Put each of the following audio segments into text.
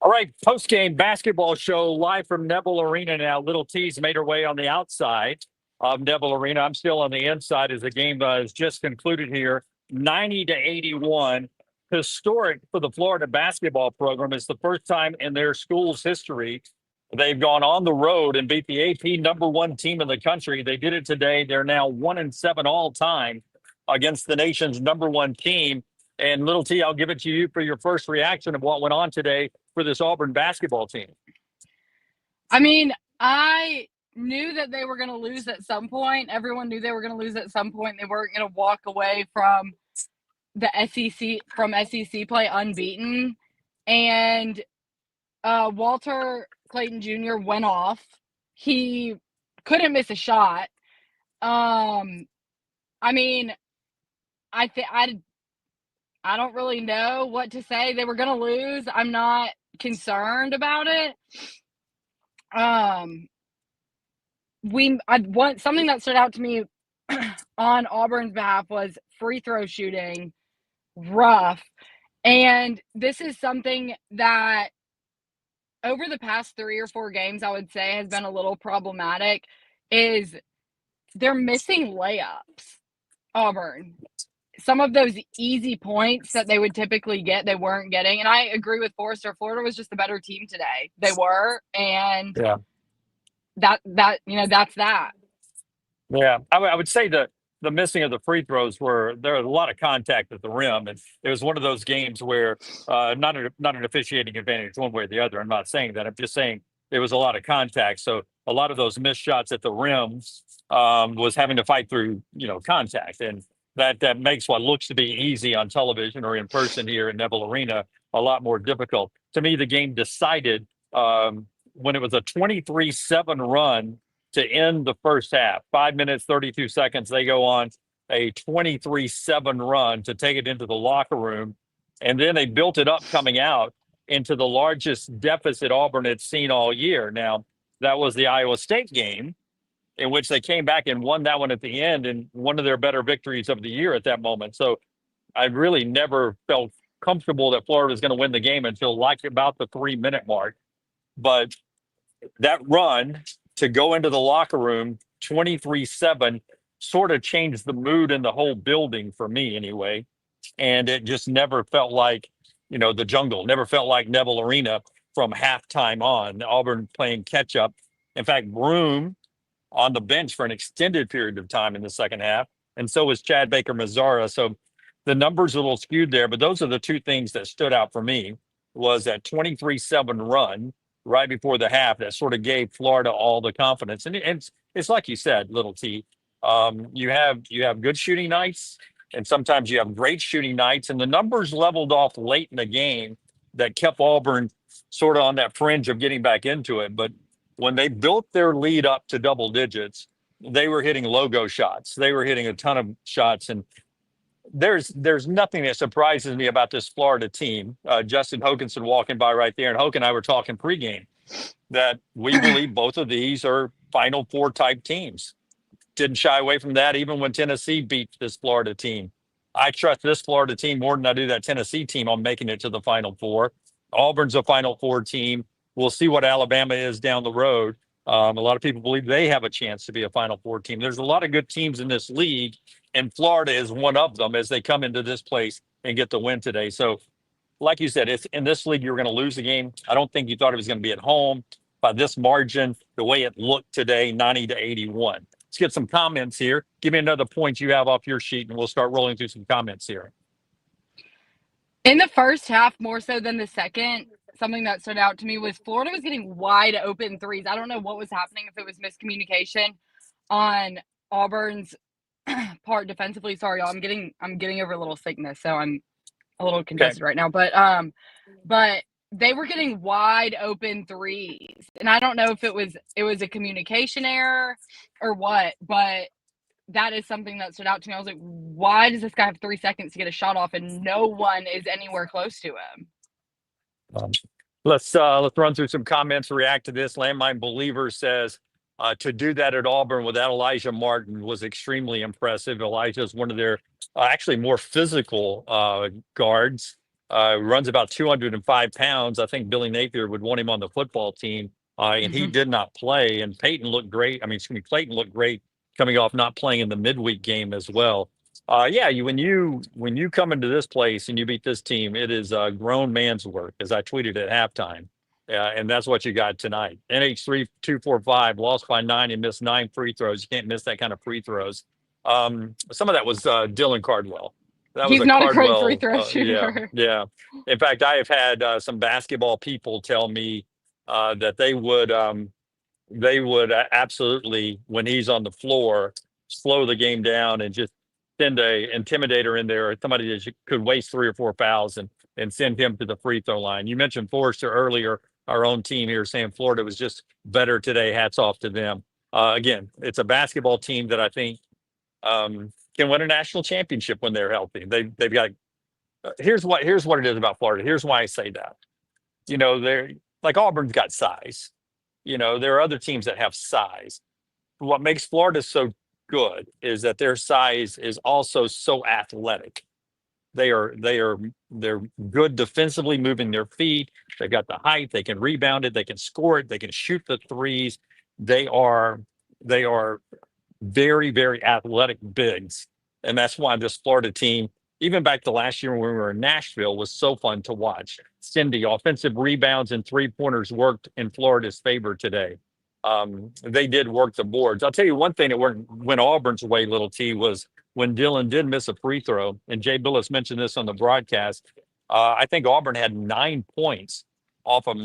All right, post-game basketball show live from Neville Arena now. Little T's made her way on the outside of Neville Arena. I'm still on the inside as the game has just concluded here, 90-81. Historic for the Florida basketball program. It's the first time in their school's history they've gone on the road and beat the AP number one team in the country. They did it today. They're now 1-7 all time against the nation's number one team. And Little T, I'll give it to you for your first reaction of what went on today for this Auburn basketball team. I mean, I knew that they were going to lose at some point. Everyone knew they were going to lose at some point. They weren't going to walk away from the SEC play unbeaten. And Walter Clayton Jr. went off. He couldn't miss a shot. I mean, I don't really know what to say. They were going to lose. I'm not concerned about it. Something that stood out to me on Auburn's behalf was free throw shooting, rough. And this is something that over the past 3 or 4 games, I would say has been a little problematic, is they're missing layups, Auburn. Some of those easy points that they would typically get, they weren't getting. And I agree with Forrester. Florida was just a better team today. They were. And that's that. Yeah, I would say that the missing of the free throws there was a lot of contact at the rim. And it was one of those games where not an officiating advantage one way or the other. I'm not saying that. I'm just saying there was a lot of contact. So a lot of those missed shots at the rim was having to fight through, contact. And that makes what looks to be easy on television or in person here in Neville Arena a lot more difficult. To me, the game decided when it was a 23-7 run to end the first half. 5 minutes, 32 seconds. They go on a 23-7 run to take it into the locker room. And then they built it up coming out into the largest deficit Auburn had seen all year. Now, that was the Iowa State game, in which they came back and won that one at the end, and one of their better victories of the year at that moment. So I really never felt comfortable that Florida was going to win the game until like about the 3-minute mark. But that run to go into the locker room 23-7 sort of changed the mood in the whole building for me anyway. And it just never felt like, the jungle, never felt like Neville Arena from halftime on. Auburn playing catch up. In fact, Broome on the bench for an extended period of time in the second half. And so was Chad Baker-Mazara. So the numbers are a little skewed there, but those are the two things that stood out for me was that 23-7 run right before the half that sort of gave Florida all the confidence. And it's like you said, Little T, you have good shooting nights and sometimes you have great shooting nights, and the numbers leveled off late in the game that kept Auburn sort of on that fringe of getting back into it. But when they built their lead up to double digits, they were hitting logo shots. They were hitting a ton of shots. And there's nothing that surprises me about this Florida team. Justin Hokanson walking by right there, and Hoke and I were talking pregame that we believe both of these are Final Four type teams. Didn't shy away from that even when Tennessee beat this Florida team. I trust this Florida team more than I do that Tennessee team on making it to the Final Four. Auburn's a Final Four team. We'll see what Alabama is down the road. A lot of people believe they have a chance to be a Final Four team. There's a lot of good teams in this league, and Florida is one of them as they come into this place and get the win today. So, like you said, it's in this league, you're going to lose the game. I don't think you thought it was going to be at home by this margin, the way it looked today, 90-81. Let's get some comments here. Give me another point you have off your sheet, and we'll start rolling through some comments here. In the first half, more so than the second, something that stood out to me was Florida was getting wide open threes. I don't know what was happening, if it was miscommunication on Auburn's part defensively. Sorry, y'all. I'm getting over a little sickness, so I'm a little congested right now. But they were getting wide open threes, and I don't know if it was a communication error or what, but that is something that stood out to me. I was like, why does this guy have 3 seconds to get a shot off and no one is anywhere close to him? Let's run through some comments, react to this. Landmine Believer says, to do that at Auburn without Elijah Martin was extremely impressive. Elijah is one of their actually more physical guards. runs about 205 pounds. I think Billy Napier would want him on the football team, and he did not play. And Peyton looked great. I mean, excuse me, Clayton looked great coming off not playing in the midweek game as well. Yeah, when you come into this place and you beat this team, it is a grown man's work, as I tweeted at halftime. And that's what you got tonight. NH3245 lost by 9 and missed 9 free throws. You can't miss that kind of free throws. Some of that was Dylan Cardwell. That was He's a not a great free Cardwell. throw Yeah, shooter. yeah. In fact, I have had some basketball people tell me that they would absolutely, when he's on the floor, slow the game down and just send a intimidator in there, or somebody that could waste 3 or 4 fouls and send him to the free throw line. You mentioned Forrester earlier, our own team here saying Florida was just better today. Hats off to them. Again, it's a basketball team that I think can win a national championship when they're healthy. They've got. Here's what it is about Florida. Here's why I say that. They're like Auburn's got size. There are other teams that have size. What makes Florida so good is that their size is also so athletic. They're good defensively, moving their feet. They've got the height. They can rebound it. They can score it. They can shoot the threes. They are very, very athletic bigs. And that's why this Florida team, even back to last year when we were in Nashville, was so fun to watch. Cindy, offensive rebounds and 3-pointers worked in Florida's favor today. They did work the boards. I'll tell you one thing that went Auburn's way, little T, was when Dylan did miss a free throw, and Jay Billis mentioned this on the broadcast. I think Auburn had 9 points off of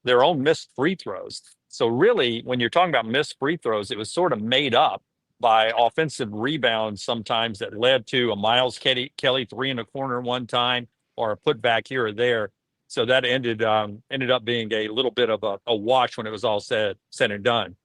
their own missed free throws. So really, when you're talking about missed free throws, it was sort of made up by offensive rebounds sometimes that led to a Miles Kelly 3 in the corner one time, or a putback here or there. So that ended up being a little bit of a wash when it was all said and done.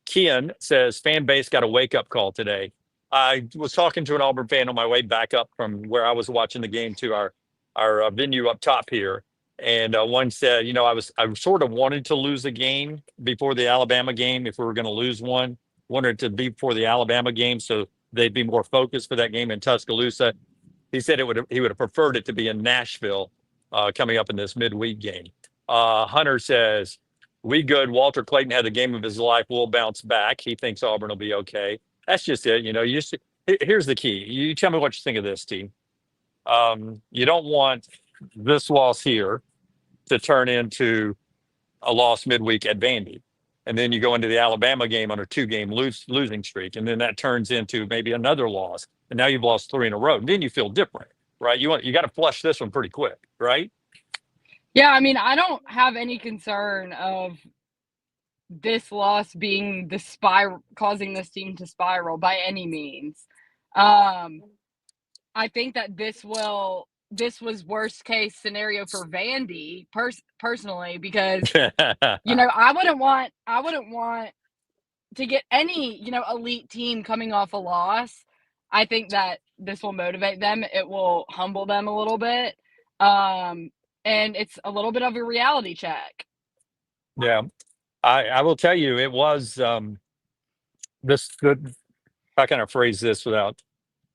Kian says fan base got a wake up call today. I was talking to an Auburn fan on my way back up from where I was watching the game to our venue up top here. And one said, I sort of wanted to lose a game before the Alabama game. If we were going to lose one, wanted to be before the Alabama game, so they'd be more focused for that game in Tuscaloosa. He said he would have preferred it to be in Nashville coming up in this midweek game. Hunter says, we good. Walter Clayton had the game of his life. We'll bounce back. He thinks Auburn will be okay. That's just it. Here's the key. You tell me what you think of this, team. You don't want this loss here to turn into a loss midweek at Vandy. And then you go into the Alabama game on a 2-game losing streak. And then that turns into maybe another loss. And now you've lost 3 in a row. And then you feel different, right? You got to flush this one pretty quick, right? Yeah, I mean, I don't have any concern of this loss being causing this team to spiral by any means. I think that this was worst case scenario for Vandy personally, because I wouldn't want to get any elite team coming off a loss. I think that this will motivate them. It will humble them a little bit. And it's a little bit of a reality check. Yeah. I will tell you, it was this good. How can I phrase this without?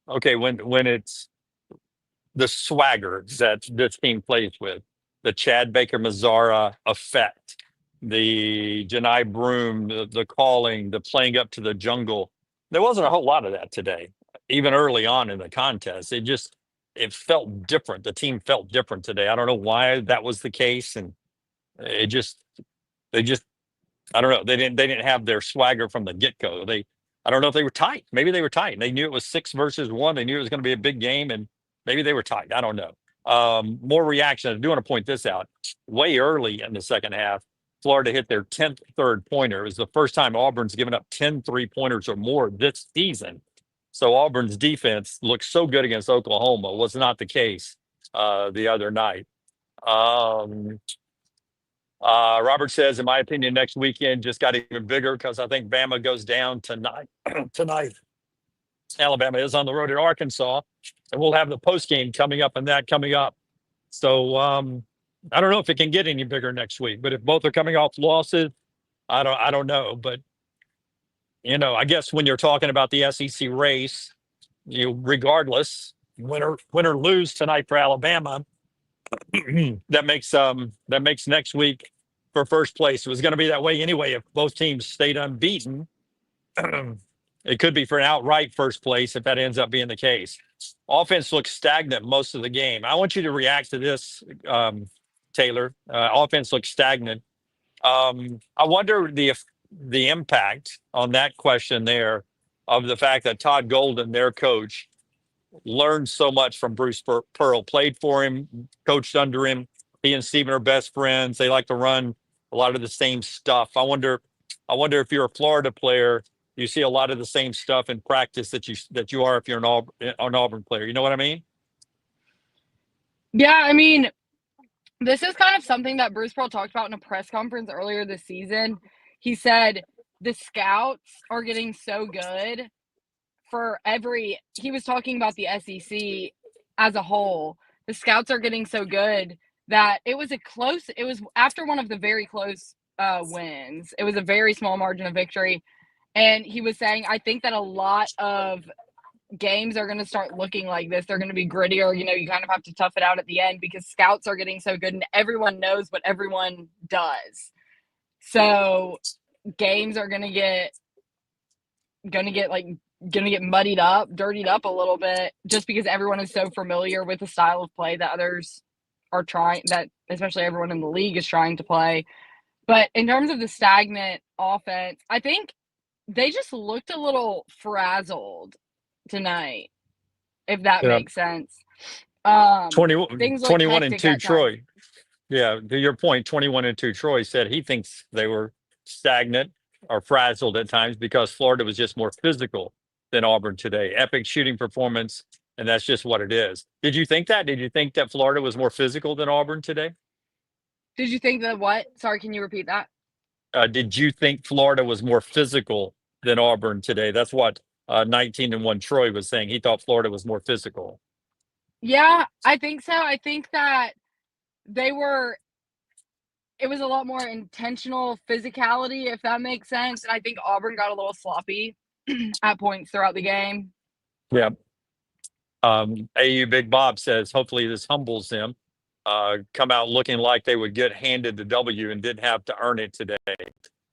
Okay, when it's the swagger that this team plays with, the Chad Baker Mazzara effect, the Janai Broom, the calling, the playing up to the jungle. There wasn't a whole lot of that today, even early on in the contest. It felt different. The team felt different today. I don't know why that was the case, and they just I don't know. They didn't have their swagger from the get-go. I don't know if they were tight. Maybe they were tight. They knew it was 6 versus 1. They knew it was going to be a big game, and maybe they were tight. I don't know. More reaction. I do want to point this out. Way early in the second half, Florida hit their 10th third-pointer. It was the first time Auburn's given up 10 3-pointers or more this season. So Auburn's defense looked so good against Oklahoma. Was not the case the other night. Robert says, in my opinion, next weekend just got even bigger because I think Bama goes down tonight. Alabama is on the road at Arkansas, and we'll have the post game coming up. So I don't know if it can get any bigger next week. But if both are coming off losses, I don't know. But I guess when you're talking about the SEC race, regardless, win or lose tonight for Alabama, that makes next week for first place. It was going to be that way anyway if both teams stayed unbeaten. It could be for an outright first place if that ends up being the case. Offense looks stagnant most of the game. I want you to react to this, Taylor. Offense looks stagnant. I wonder the impact on that question there of the fact that Todd Golden, their coach, learned so much from Bruce Pearl, played for him, coached under him. He and Steven are best friends. They like to run a lot of the same stuff. I wonder if you're a Florida player, you see a lot of the same stuff in practice that you are if you're an Auburn player. You know what I mean? Yeah, I mean, this is kind of something that Bruce Pearl talked about in a press conference earlier this season. He said the scouts are getting so good he was talking about the SEC as a whole. The scouts are getting so good that it was after one of the very close wins. It was a very small margin of victory. And he was saying, I think that a lot of games are going to start looking like this. They're going to be grittier. You kind of have to tough it out at the end because scouts are getting so good and everyone knows what everyone does. So games are going to get muddied up, dirtied up a little bit just because everyone is so familiar with the style of play that others are trying, that especially everyone in the league is trying to play. But in terms of the stagnant offense, I think they just looked a little frazzled tonight, if that makes sense. 21 and 2 Troy. Times. Yeah, to your point, 21 and 2 Troy said he thinks they were stagnant or frazzled at times because Florida was just more physical than Auburn today. Epic shooting performance, and that's just what it is. Did you think that? Did you think that Florida was more physical than Auburn today? Did you think that what? Sorry, can you repeat that? Did you think Florida was more physical than Auburn today? That's what 19 and 1 Troy was saying. He thought Florida was more physical. Yeah, I think so. I think that it was a lot more intentional physicality, if that makes sense. And I think Auburn got a little sloppy at points throughout the game. Yeah. AU Big Bob says, hopefully this humbles them. Come out looking like they would get handed the W and didn't have to earn it today.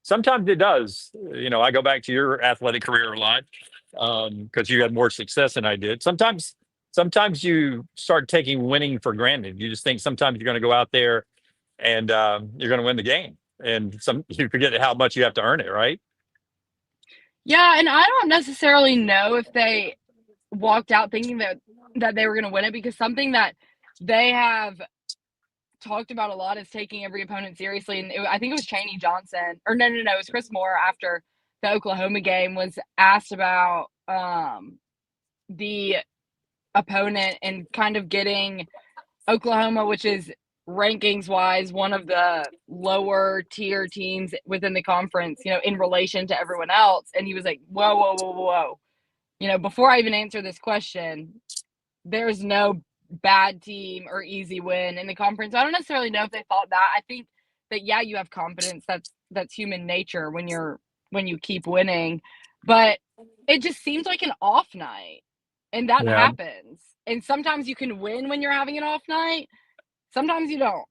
Sometimes it does. I go back to your athletic career a lot because you had more success than I did. Sometimes you start taking winning for granted. You just think sometimes you're going to go out there and you're going to win the game. And you forget how much you have to earn it, right? Yeah, and I don't necessarily know if they walked out thinking that they were going to win it, because something that they have talked about a lot is taking every opponent seriously. And I think it was Chaney Johnson, or no, it was Chris Moore after the Oklahoma game was asked about the opponent and kind of getting Oklahoma, which is rankings wise one of the lower tier teams within the conference, in relation to everyone else. And he was like, whoa. Before I even answer this question, there's no bad team or easy win in the conference. I don't necessarily know if they thought that. I think that, yeah, you have confidence. That's human nature when you keep winning, but it just seems like an off night, and that happens. And sometimes you can win when you're having an off night. Sometimes you don't.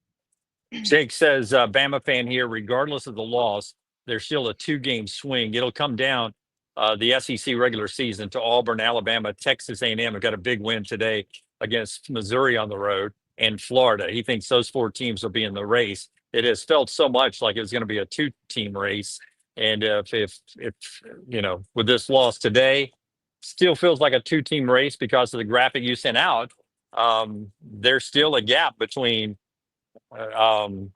Jake says, Bama fan here, regardless of the loss, there's still a 2-game swing. It'll come down the SEC regular season to Auburn, Alabama, Texas A&M have got a big win today against Missouri on the road, and Florida. He thinks those 4 teams will be in the race. It has felt so much like it was going to be a 2-team race. And if with this loss today, still feels like a 2-team race because of the graphic you sent out. There's still a gap between 2-game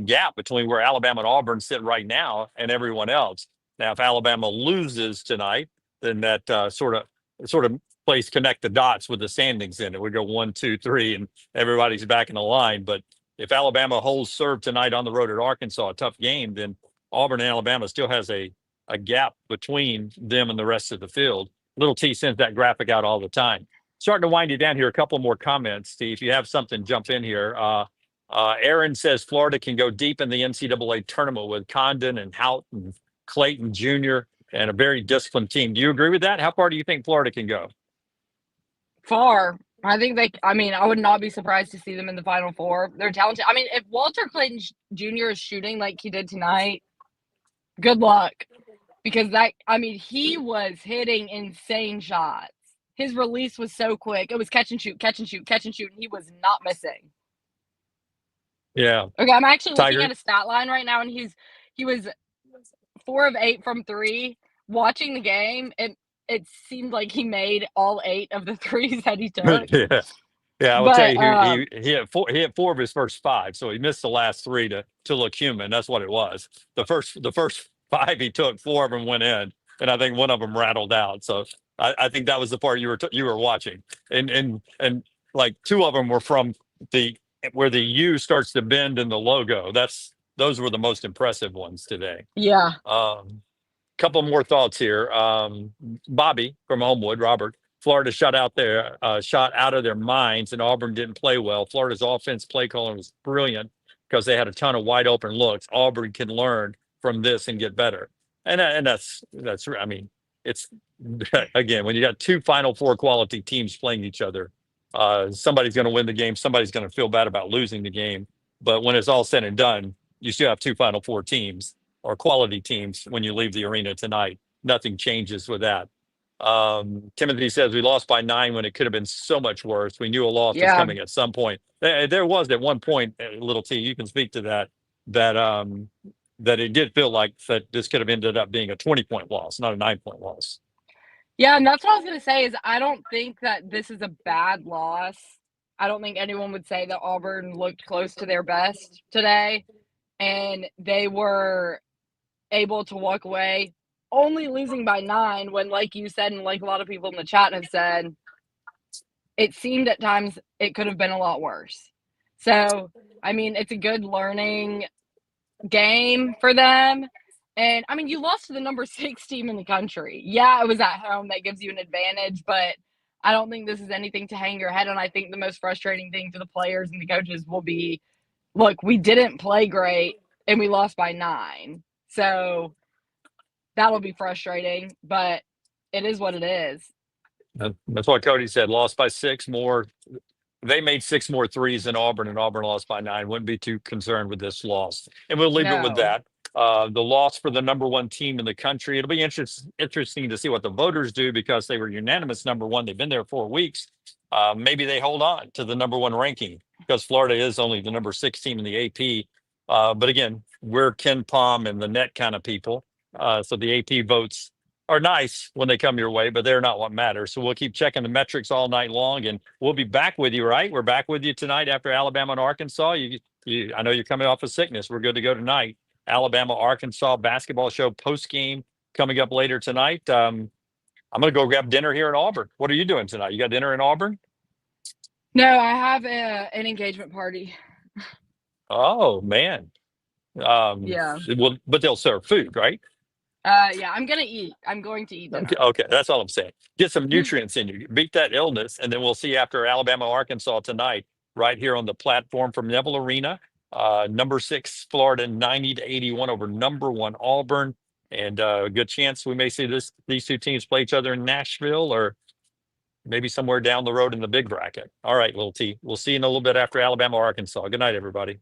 gap between where Alabama and Auburn sit right now and everyone else. Now, if Alabama loses tonight, then that sort of plays connect the dots with the standings in it. We go 1, 2, 3, and everybody's back in the line. But if Alabama holds serve tonight on the road at Arkansas, a tough game, then Auburn and Alabama still has a gap between them and the rest of the field. Little T sends that graphic out all the time. Starting to wind you down here. A couple more comments, Steve. If you have something, jump in here. Aaron says Florida can go deep in the NCAA tournament with Condon and Hout and Clayton Jr. and a very disciplined team. Do you agree with that? How far do you think Florida can go? Far. I think I would not be surprised to see them in the Final Four. They're talented. I mean, if Walter Clayton Jr. is shooting like he did tonight, good luck. Because he was hitting insane shots. His release was so quick. It was catch and shoot, catch and shoot, catch and shoot, and he was not missing. Yeah. Okay, I'm actually looking Tiger. at a stat line right now, and he was 4 of 8 from 3. Watching the game, it seemed like he made all 8 of the threes that he took. Yeah. Yeah, I will tell But you, he hit 4 of his first 5, so he missed the last 3 to look human. That's what it was. The first 5 he took, 4 of them went in, and I think one of them rattled out. So I think that was the part you were watching, and like 2 of them were from where the U starts to bend in the logo. Those were the most impressive ones today. yeah, Couple more thoughts here. Bobby from Homewood, Robert. Florida shot out of their minds, and Auburn didn't play well. Florida's offense play calling was brilliant because they had a ton of wide open looks. Auburn can learn from this and get better, and that's. I mean, it's again when you got 2 Final Four quality teams playing each other, somebody's going to win the game. Somebody's going to feel bad about losing the game. But when it's all said and done, you still have 2 Final Four teams or quality teams when you leave the arena tonight. Nothing changes with that. Timothy says we lost by 9 when it could have been so much worse. We knew a loss was coming at some point. There was at one point, little T, you can speak to that it did feel like that this could have ended up being a 20-point loss, not a 9-point loss. Yeah, and that's what I was going to say is I don't think that this is a bad loss. I don't think anyone would say that Auburn looked close to their best today, and they were able to walk away only losing by 9 when, like you said, and like a lot of people in the chat have said, it seemed at times it could have been a lot worse. So, I mean, it's a good learning game for them. And, I mean, you lost to the number 6 team in the country. Yeah, it was at home. That gives you an advantage, but I don't think this is anything to hang your head on. I think the most frustrating thing for the players and the coaches will be, look, we didn't play great, and we lost by 9. So that'll be frustrating, but it is what it is. That's what Cody said. Lost by 6 more. They made 6 more threes than Auburn, and Auburn lost by 9. Wouldn't be too concerned with this loss. And we'll leave it with that. The loss for the number 1 team in the country. It'll be interesting to see what the voters do because they were unanimous number 1. They've been there 4 weeks. Maybe they hold on to the number 1 ranking because Florida is only the number 6 team in the AP. But again, we're Ken Palm and the net kind of people. So the AP votes are nice when they come your way, but they're not what matters. So we'll keep checking the metrics all night long, and we'll be back with you, right? We're back with you tonight after Alabama and Arkansas. I know you're coming off of sickness. We're good to go tonight. Alabama, Arkansas basketball show post game coming up later tonight. I'm going to go grab dinner here in Auburn. What are you doing tonight? You got dinner in Auburn? No, I have an engagement party. Oh, man. Yeah. Well, but they'll serve food, right? Yeah, I'm going to eat. I'm going to eat dinner. Okay, that's all I'm saying. Get some nutrients in you. Beat that illness, and then we'll see after Alabama, Arkansas tonight, right here on the platform from Neville Arena. Number 6 Florida 90-81 over number 1 Auburn, and a good chance we may see these 2 teams play each other in Nashville or maybe somewhere down the road in the big bracket. All right, little T. We'll see you in a little bit after Alabama, Arkansas. Good night, everybody.